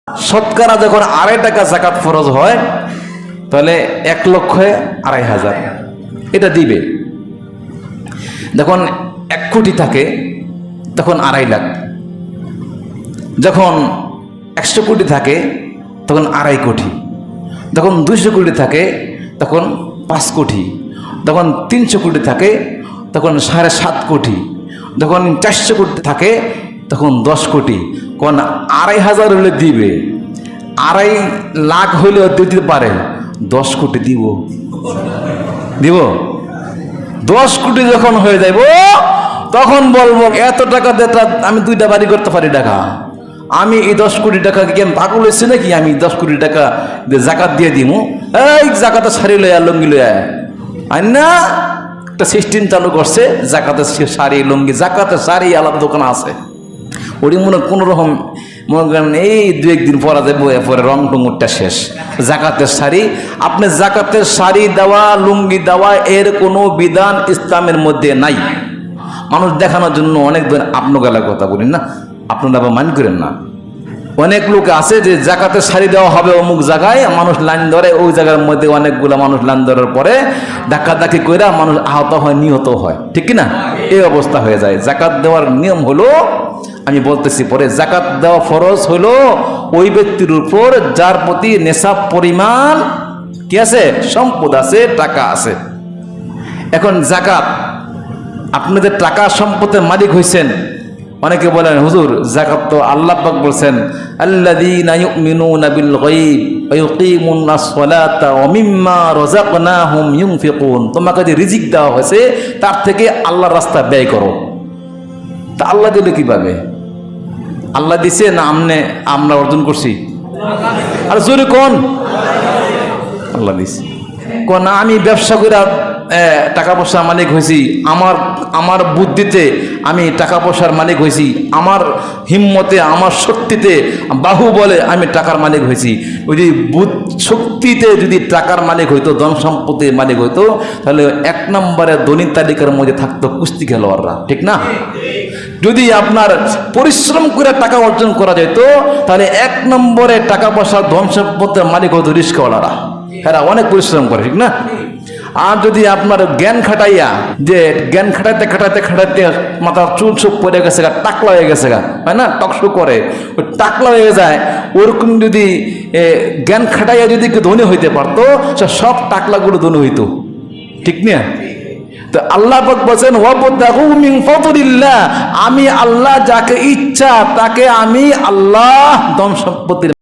শতকরা যখন 2.5 টাকা যাকাত ফরজ হয় তাহলে 1 লক্ষে 2,500 এটা দিবে। যখন 1 কোটি থাকে তখন 2.5 লাখ, যখন 100 কোটি থাকে তখন 2.5 কোটি, যখন 200 কোটি থাকে তখন 5 কোটি, যখন 300 কোটি থাকে তখন 7.5 কোটি, যখন 400 কোটি থাকে তখন 10 কোটি। কোন 2,500 হলে দিবে, 2.5 লাখ হইলেও দিতে পারে, 10 কোটি দিব। 10 কোটি যখন হয়ে যাইব তখন বলবো এত টাকা দিয়ে আমি 2টা বাড়ি করতে পারি টাকা, আমি এই 10 কোটি টাকা কি আমি পাগল হয়েছি নাকি? আমি 10 কোটি টাকা জাকাত দিয়ে দিব। এই জাকাতের শাড়ি লইয়া লুঙ্গি লইয়া না, একটা সিস্টেম চালু করছে জাকাতের শাড়ি লুঙ্গি, জাকাতের শাড়ি আলাদা দোকান আছে, ওটি মনে কোনো রকম মনে করেন এই 2-1 দিন পরা যাবো, এরপরে রং টুঙ্গুরটা শেষ। জাকাতের শাড়ি, আপনি জাকাতের শাড়ি দেওয়া লুঙ্গি দেওয়া এর কোনো বিধান ইসলামের মধ্যে নাই। মানুষ দেখানোর জন্য অনেক আপনার গেলার কথা বলেন না, আপনারা আবার মান করেন না। অনেক লোক আছে যে জাকাতের শাড়ি দেওয়া হবে অমুক জায়গায়, মানুষ লাইন ধরে, ওই জায়গার মধ্যে অনেকগুলো মানুষ লাইন ধরার পরে ধাক্কাধাক্কি করে মানুষ আহত হয়, নিহত হয়, ঠিক কিনা? এই অবস্থা হয়ে যায়। জাকাত দেওয়ার নিয়ম হলো, আমি বলতেছি পরে, জাকাত দেওয়া ফরজ হলো ওই ব্যক্তির উপর যার প্রতি নেশাব পরিমাণ কি আছে, সম্পদ আছে, টাকা আছে। এখন জাকাত, আপনাদের টাকা সম্পদের মালিক হইছেন। অনেকে বলেন হুজুর জাকাত তো আল্লাহ পাক বলছেন আল্লাযীনা ইউমিনুনা বিল গায়ব ওয়া ইউকিমুনাস সালাতা ওয়া মিম্মা রাযাকনাহুম ইউনফিকুন, তোমাকে যে রিজিক দেওয়া হয়েছে তার থেকে আল্লাহর রাস্তায় ব্যয় করো। তা আল্লাহ দিলে কিভাবে? আল্লাহ দিছে না আমরা অর্জন করছি? আর জোরে কোন? আল্লাহ দিছে। কোন আমি ব্যবসা করে টাকা পয়সার মালিক হয়েছি, আমার বুদ্ধিতে আমি টাকা পয়সার মালিক হয়েছি, আমার হিম্মতে, আমার শক্তিতে, বাহু বলে আমি টাকার মালিক হয়েছি। ওই যে শক্তিতে যদি টাকার মালিক হইতো, ধন সম্পত্তির মালিক হইতো, তাহলে 1 নম্বরে ধনী তালিকার মধ্যে থাকতো কুস্তি খেলোয়াড়রা, ঠিক না? যদি আপনার পরিশ্রম করে টাকা অর্জন করা যেত তাহলে 1 নম্বরে টাকা পয়সা ধন সম্পত্তির মালিক হতো রিস্কাওয়ালারা, এরা অনেক পরিশ্রম করে, ঠিক না? আর যদি আপনার জ্ঞান খাটাইয়া, যে জ্ঞান খাটাইতে খাটাইতে খাটাইতে মাথার চুল চুপ পড়ে গেছে গা, টাকলা হয়ে গেছে গা, হয় না, টকশো করে, ওই টাকলা হয়ে যায়, ওরকম যদি জ্ঞান খাটাইয়া যদি কেউ ধনী হইতে পারতো, সব টাকলাগুলো ধনী হইতো, ঠিক না? তো আল্লাহ পাক বলেন ওয়াবতাগু মিন ফাদলিল্লাহ, আমি আল্লাহ যাকে ইচ্ছা তাকে আমি আল্লাহ ধন সম্পত্তির